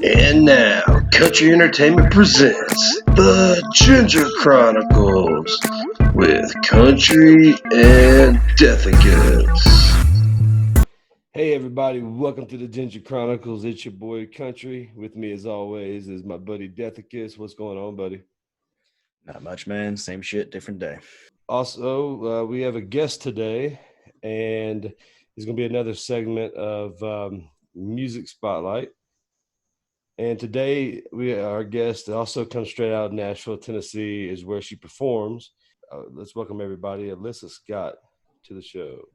And now, Country Entertainment presents The Ginger Chronicles with Country and Deathicus. Hey everybody, welcome to the Ginger Chronicles. It's your boy Country. With me as always is my buddy Deathicus. What's going on, buddy? Not much, man. Same shit, different day. Also, we have a guest today, and it's going to be another segment of Music Spotlight. And today, our guest also comes straight out of Nashville, Tennessee, is where she performs. Let's welcome everybody, Alyssa Scott, to the show.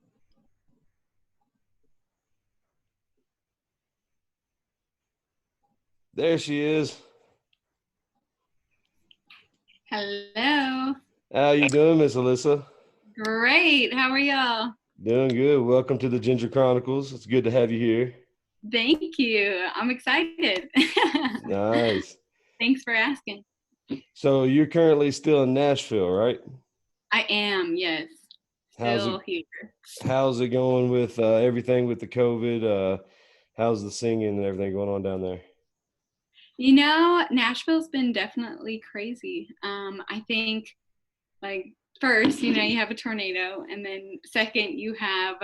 There she is. Hello. How you doing, Miss Alyssa? Great. How are y'all? Doing good. Welcome to the Ginger Chronicles. It's good to have you here. Thank you. I'm excited. Nice. Thanks for asking. So you're currently still in Nashville, right? I am, yes. Still here. How's it going with everything with the COVID? How's the singing and everything going on down there? You know, Nashville's been definitely crazy. I think, like, first, you have a tornado, and then second, you have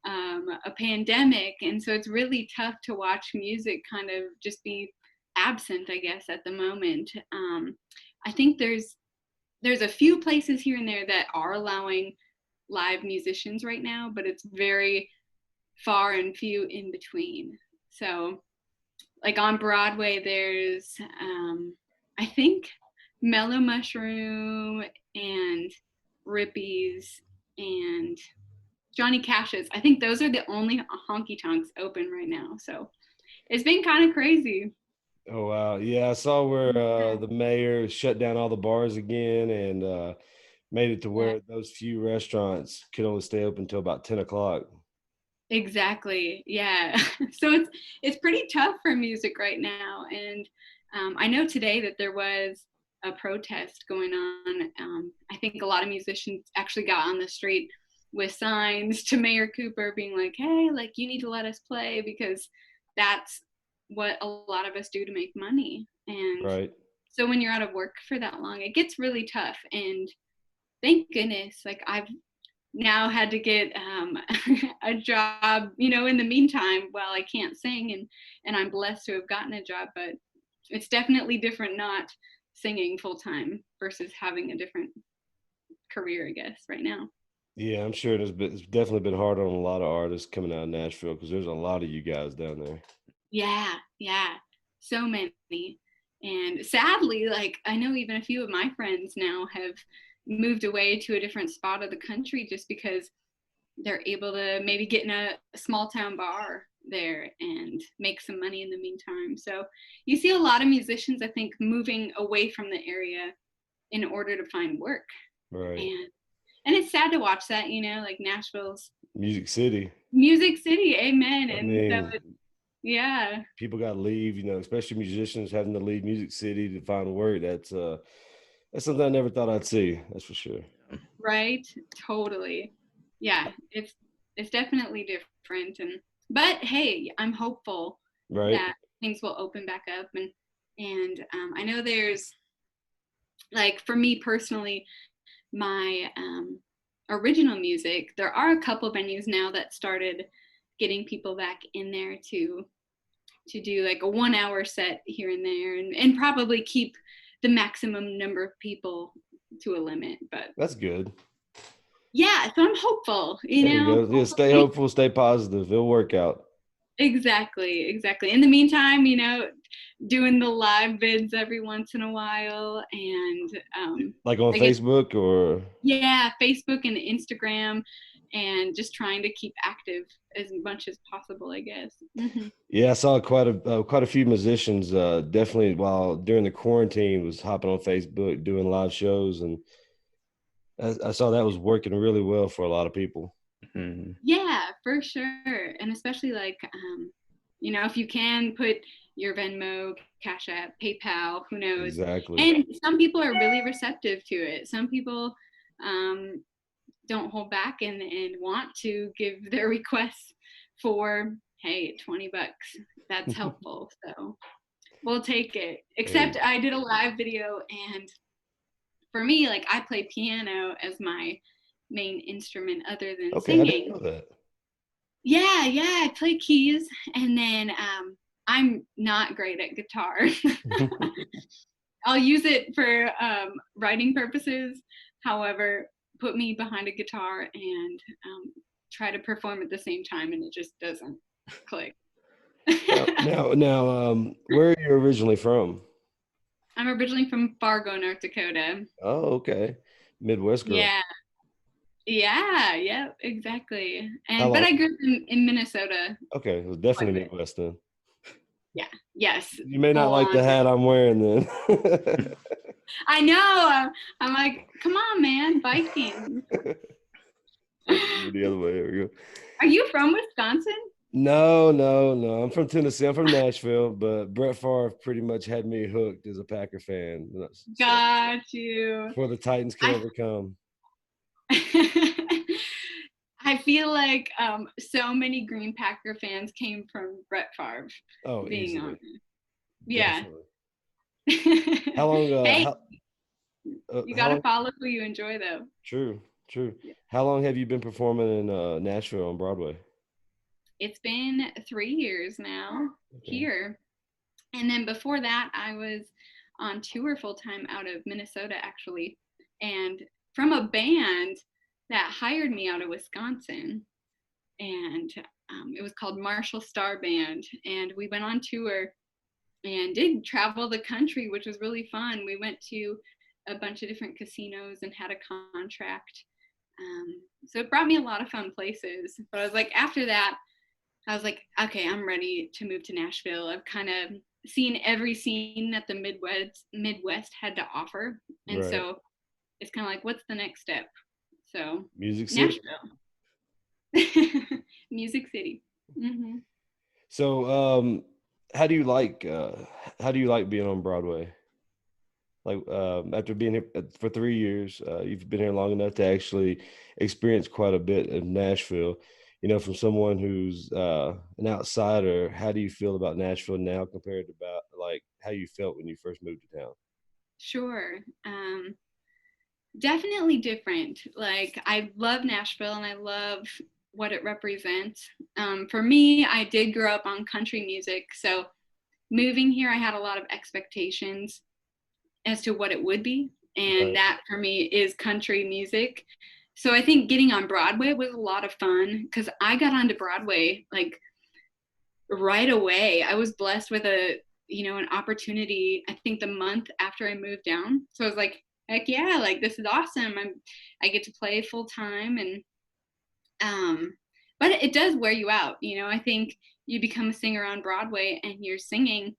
a pandemic, and so it's really tough to watch music kind of just be absent, I guess, at the moment. I think there's a few places here and there that are allowing live musicians right now, but it's very far and few in between. So, like on Broadway, there's I think Mellow Mushroom and Rippies and Johnny Cash's. I think those are the only honky tonks open right now. So it's been kind of crazy. Oh wow, yeah, I saw where the mayor shut down all the bars again and made it to where those few restaurants could only stay open until about 10 o'clock. Exactly. Yeah. So it's pretty tough for music right now, and I know today that there was a protest going on. I think a lot of musicians actually got on the street with signs to Mayor Cooper being like, hey, like, you need to let us play because that's what a lot of us do to make money. And right. So when you're out of work for that long, it gets really tough. And thank goodness, like, I've now had to get a job, in the meantime while I can't sing, and I'm blessed to have gotten a job, but it's definitely different not singing full time versus having a different career, I guess, right now. Yeah, I'm sure it's definitely been hard on a lot of artists coming out of Nashville because there's a lot of you guys down there. Yeah, so many. And sadly, like, I know even a few of my friends now have moved away to a different spot of the country just because they're able to maybe get in a small town bar there and make some money in the meantime. So you see a lot of musicians, I think, moving away from the area in order to find work. Right. And it's sad to watch that, like Nashville's Music City. Amen. I And mean, so yeah, people got to leave, especially musicians having to leave Music City to find work. That's something I never thought I'd see. That's for sure. Right. Totally. Yeah. It's definitely different. But hey, I'm hopeful that things will open back up. And I know there's, like, for me personally, my original music, there are a couple venues now that started getting people back in there to do like a 1 hour set here and there, and probably keep the maximum number of people to a limit. But that's good. Yeah, so I'm hopeful, There you go. Yeah, stay hopeful, stay positive. It'll work out. Exactly. In the meantime, doing the live vids every once in a while, and like on Facebook or Facebook and Instagram, and just trying to keep active as much as possible, I guess. Mm-hmm. Yeah, I saw quite a few musicians definitely while during the quarantine was hopping on Facebook doing live shows, and I saw that was working really well for a lot of people. Mm-hmm. Yeah, for sure. And especially, like, if you can put your Venmo, Cash App, PayPal, who knows? Exactly. And some people are really receptive to it. Some people don't hold back and want to give their requests for hey, $20, that's helpful. So we'll take it. Except I did a live video, and for me, like, I play piano as my main instrument other than Okay, I didn't singing. know that. Yeah, I play keys, and then I'm not great at guitar. I'll use it for writing purposes. However, put me behind a guitar and try to perform at the same time, and it just doesn't click. Now, where are you originally from? I'm originally from Fargo, North Dakota. Oh, okay. Midwest girl. Yeah, exactly. How But long? I grew up in Minnesota. Okay, it was definitely Quite a bit. Midwest then. Yeah, yes. You may not Full like the on. hat I'm wearing then. I know. I'm like, come on, man, Vikings. The other way. There we go. Are you from Wisconsin? No. I'm from Tennessee. I'm from Nashville, but Brett Favre pretty much had me hooked as a Packer fan. So, Got you. before the Titans could overcome. I feel like so many Green Packer fans came from Brett Favre. Oh, being easily. on. Yeah. How long? Hey, you gotta long, follow who you enjoy, though. True. Yeah. How long have you been performing in Nashville on Broadway? It's been 3 years now here. And then before that, I was on tour full time out of Minnesota, actually. And from a band that hired me out of Wisconsin. And it was called Marshall Star Band. And we went on tour and did travel the country, which was really fun. We went to a bunch of different casinos and had a contract. So it brought me a lot of fun places. But I was like, after that, I was like, okay, I'm ready to move to Nashville. I've kind of seen every scene that the Midwest had to offer. And so it's kind of like, what's the next step? So Music City. Nashville. Music City. Mm-hmm. So how do you like being on Broadway? Like after being here for 3 years, you've been here long enough to actually experience quite a bit of Nashville. You know, from someone who's an outsider, how do you feel about Nashville now compared to about like how you felt when you first moved to town? Sure. Definitely different. Like, I love Nashville and I love what it represents. For me, I did grow up on country music. So moving here, I had a lot of expectations as to what it would be. And that for me is country music. So I think getting on Broadway was a lot of fun because I got onto Broadway like right away. I was blessed with an opportunity, I think the month after I moved down. So I was like, heck yeah, like this is awesome. I get to play full time. And but it does wear you out. I think you become a singer on Broadway and you're singing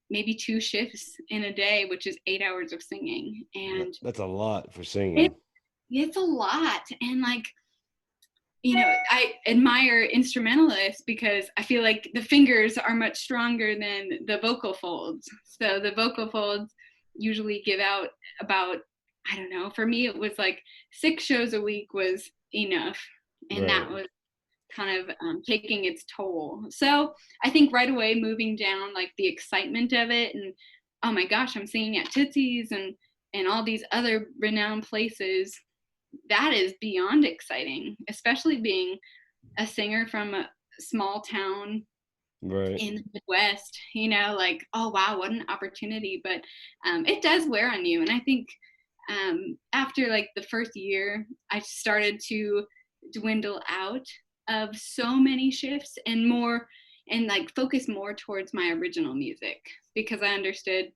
maybe 2 shifts in a day, which is 8 hours of singing. And that's a lot for singing. It's a lot. And like, I admire instrumentalists because I feel like the fingers are much stronger than the vocal folds. So the vocal folds usually give out about, I don't know, for me, it was like 6 shows a week was enough. And that was kind of taking its toll. So I think right away moving down, like the excitement of it, and oh my gosh, I'm singing at Tootsie's and all these other renowned places. That is beyond exciting, especially being a singer from a small town in the Midwest, like, oh wow, what an opportunity. But it does wear on you. And I think after like the first year, I started to dwindle out of so many shifts and like focus more towards my original music, because I understood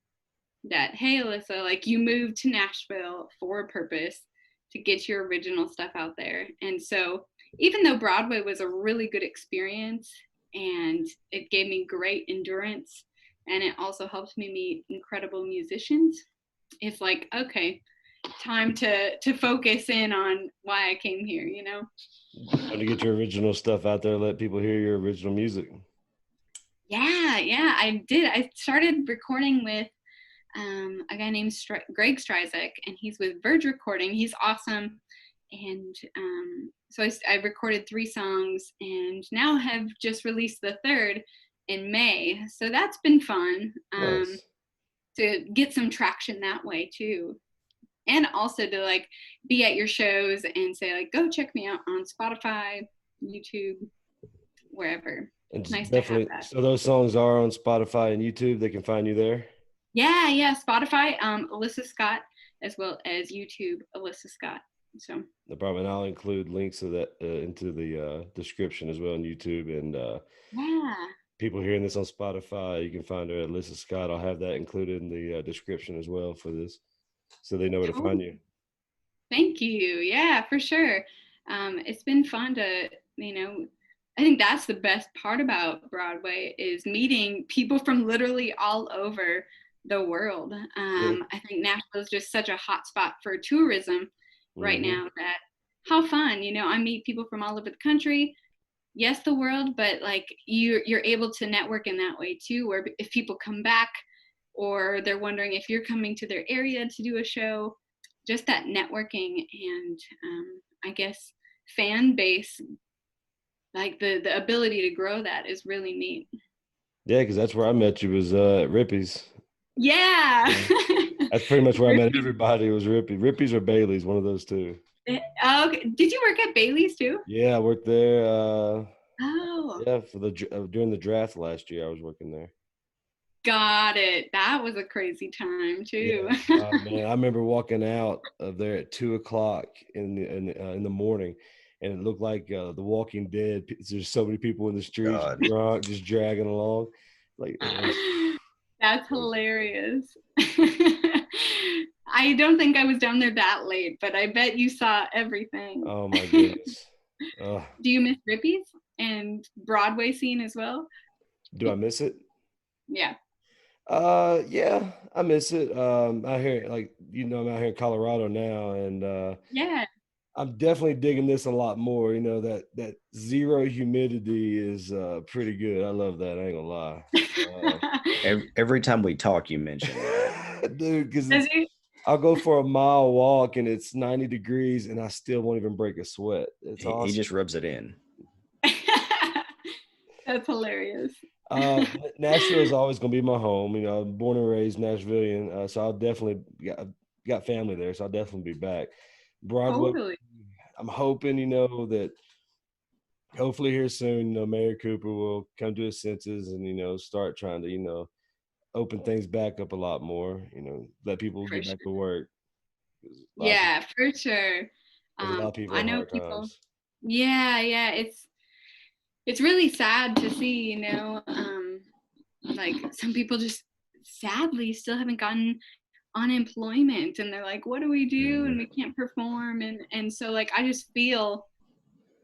that, hey, Alyssa, like you moved to Nashville for a purpose, to get your original stuff out there. And so even though Broadway was a really good experience and it gave me great endurance and it also helped me meet incredible musicians, it's like, okay, time to focus in on why I came here, To get your original stuff out there, let people hear your original music. Yeah, I did. I started recording with a guy named Greg Stryzek, and he's with Verge Recording. He's awesome. And I recorded 3 songs and now have just released the 3rd in May. So that's been fun. Nice. To get some traction that way too. And also to like be at your shows and say like, go check me out on Spotify, YouTube, wherever. And It's nice definitely, to have that. so those songs are on Spotify and YouTube. They can find you there. Yeah, Spotify, Alyssa Scott, as well as YouTube, Alyssa Scott. So No problem. And I'll include links of that into the description as well on YouTube. And yeah, people hearing this on Spotify, you can find her at Alyssa Scott. I'll have that included in the description as well for this, so they know where to find you. Thank you. Yeah, for sure. It's been fun to, I think that's the best part about Broadway is meeting people from literally all over the world. I think Nashville is just such a hot spot for tourism right now that how fun, I meet people from all over the country. Yes, the world, but like you're able to network in that way too, where if people come back or they're wondering if you're coming to their area to do a show, just that networking and I guess fan base, like the ability to grow that is really neat. Yeah, because that's where I met you was at Rippy's. Yeah. That's pretty much where I met everybody. It was Rippy's or Bailey's, one of those two. Okay. Did you work at Bailey's too? Yeah, I worked there. Oh. Yeah, for during the draft last year, I was working there. Got it. That was a crazy time too. Yeah. Man, I remember walking out of there at 2:00 in the morning, and it looked like The Walking Dead. There's so many people in the streets, drunk, just dragging along. Like that's hilarious. I don't think I was down there that late, but I bet you saw everything. Oh my goodness. Do you miss Rippy's and Broadway scene as well? Do I miss it? Yeah. Yeah, I miss it. Out here, I'm out here in Colorado now, and yeah, I'm definitely digging this a lot more. That zero humidity is pretty good. I love that. I ain't gonna lie. Every time we talk, you mention that, dude. Because I'll go for a mile walk and it's 90 degrees, and I still won't even break a sweat. It's awesome. He just rubs it in. That's hilarious. Nashville is always going to be my home. I'm born and raised Nashvilleian, so I'll definitely got family there, so I'll definitely be back. Broadway, totally. I'm hoping, that hopefully here soon, Mayor Cooper will come to his senses and, start trying to, open things back up a lot more, let people get back to work. Yeah, for sure. A lot of people I know people. Times. Yeah. It's really sad to see, like some people just sadly still haven't gotten unemployment, and they're like, what do we do? And we can't perform. And so like, I just feel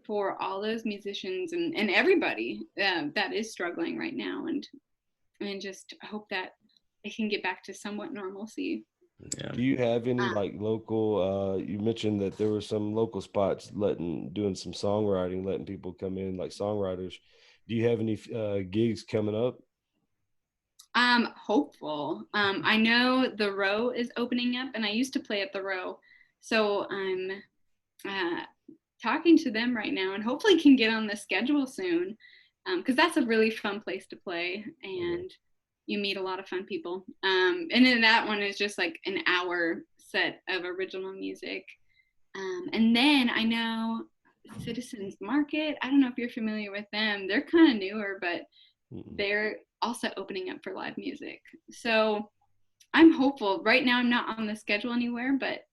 for all those musicians and everybody that is struggling right now, and just hope that they can get back to somewhat normalcy. Yeah. Do you have any like local, you mentioned that there were some local spots doing some songwriting, letting people come in like songwriters. Do you have any gigs coming up? Hopeful. I know the Row is opening up, and I used to play at the Row. So I'm talking to them right now and hopefully can get on the schedule soon. Because that's a really fun place to play, and you meet a lot of fun people. And then that one is just like an hour set of original music. And then I know Citizens Market. I don't know if you're familiar with them. They're kind of newer, but they're also opening up for live music. So I'm hopeful. Right now I'm not on the schedule anywhere, but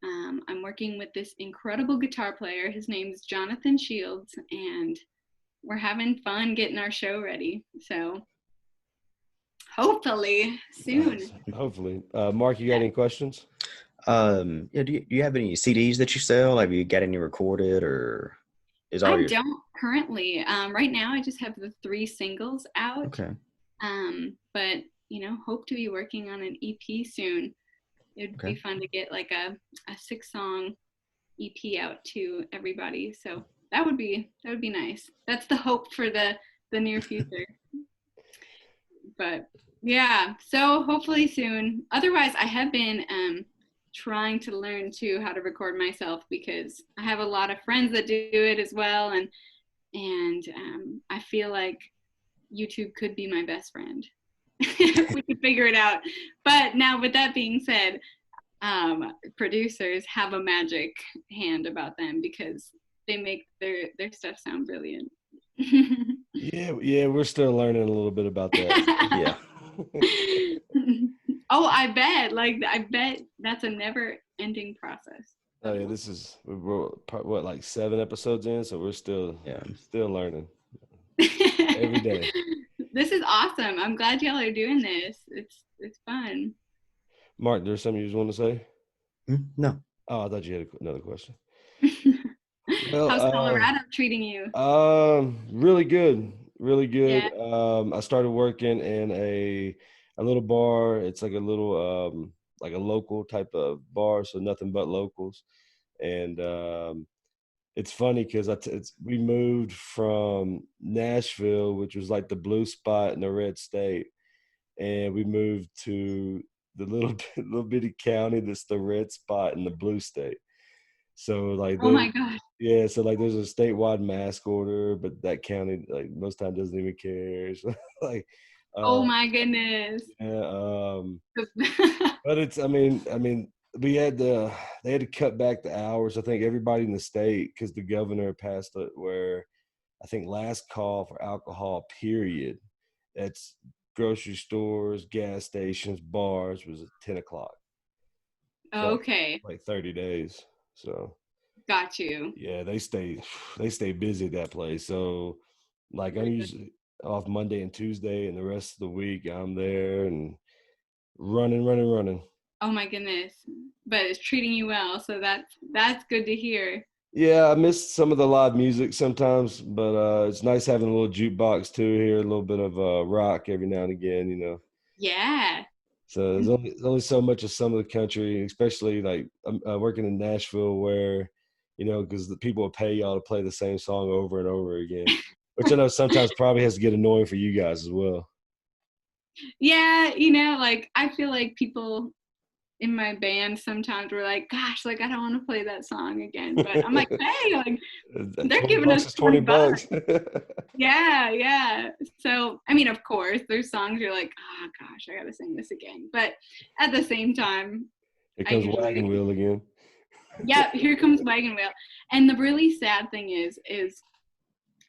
I'm working with this incredible guitar player. His name's Jonathan Shields, and we're having fun getting our show ready. So hopefully soon. Nice. Hopefully. Mark, you got any questions? Do you have any CDs that you sell? Have you got any recorded, or is all I don't currently. Right now I just have the 3 singles out. Okay. But hope to be working on an EP soon. It'd be fun to get like a 6-song EP out to everybody. So that would be nice. That's the hope for the near future. But yeah, so hopefully soon. Otherwise, I have been trying to learn too how to record myself, because I have a lot of friends that do it as well, and I feel like YouTube could be my best friend if we could figure it out. But now, with that being said, producers have a magic hand about them because they make their stuff sound brilliant. Yeah, we're still learning a little bit about that. Yeah. Oh, I bet that's a never-ending process. Oh yeah, we're what, like 7 episodes in, so we're still learning every day. This is awesome. I'm glad y'all are doing this. It's fun. Mark, there's something you just want to say? No. Oh, I thought you had another question. How's Colorado treating you? Really good. Yeah. I started working in a little bar. It's like a little like a local type of bar, so nothing but locals. And it's funny because we moved from Nashville, which was like the blue spot in the red state, and we moved to the little bitty county that's the red spot in the blue state. So like, oh my gosh. Yeah, so like there's a statewide mask order, but that county like most time doesn't even care. So, like, oh my goodness. Yeah, but it's I mean they had to cut back the hours. I think everybody in the state, because the governor passed it where I think last call for alcohol period. That's grocery stores, gas stations, bars was at 10 o'clock. So okay. like 30 days. So got you. yeah, they stay busy at that place. So like I'm usually off Monday and Tuesday, and the rest of the week I'm there and running. Oh my goodness. But it's treating you well, so that's good to hear. Yeah, I miss some of the live music sometimes, but it's nice having a little jukebox too here, a little bit of rock every now and again, you know. Yeah. So there's only so much of some of the country, especially like I'm working in Nashville, where, you know, because the people will pay y'all to play the same song over and over again, which I know sometimes probably has to get annoying for you guys as well. Yeah, you know, like I feel like people in my band sometimes were like, gosh, like I don't want to play that song again. But I'm like, hey, like they're giving us $20. Yeah. So, I mean, of course, there's songs you're like, oh gosh, I gotta sing this again. But at the same time, Here comes Wagon Wheel again. Yeah, here comes Wagon Wheel. And the really sad thing is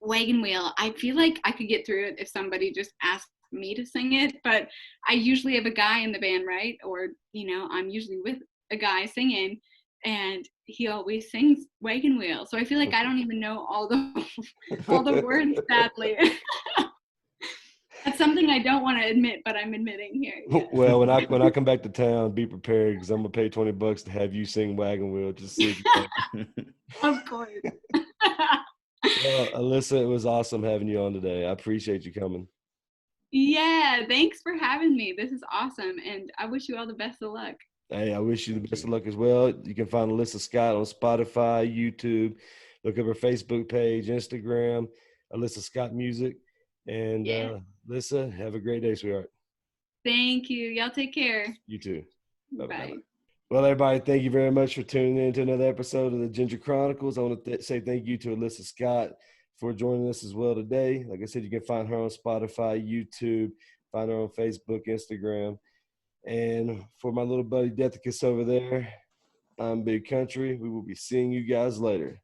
Wagon Wheel, I feel like I could get through it if somebody just asked me to sing it, but I usually have a guy in the band, right? Or, you know, I'm usually with a guy singing, and he always sings Wagon Wheel. So I feel like I don't even know all the words, sadly. That's something I don't want to admit, but I'm admitting here. Yeah. Well, when I come back to town, be prepared, because I'm gonna pay $20 to have you sing Wagon Wheel. Just see. Of course. Well, Alyssa, it was awesome having you on today. I appreciate you coming. Yeah, thanks for having me. This is awesome, and I wish you all the best of luck. Hey, I wish you the best of luck as well. You can find Alyssa Scott on Spotify, YouTube. Look up her Facebook page, Instagram, Alyssa Scott Music. And Alyssa, have a great day, sweetheart. Thank you. Y'all take care. You too. Bye. Well, everybody, thank you very much for tuning in to another episode of the Ginger Chronicles. I want to say thank you to Alyssa Scott for joining us as well today. Like I said, you can find her on Spotify, YouTube, find her on Facebook, Instagram. And for my little buddy Dethicus over there, I'm Big Country. We will be seeing you guys later.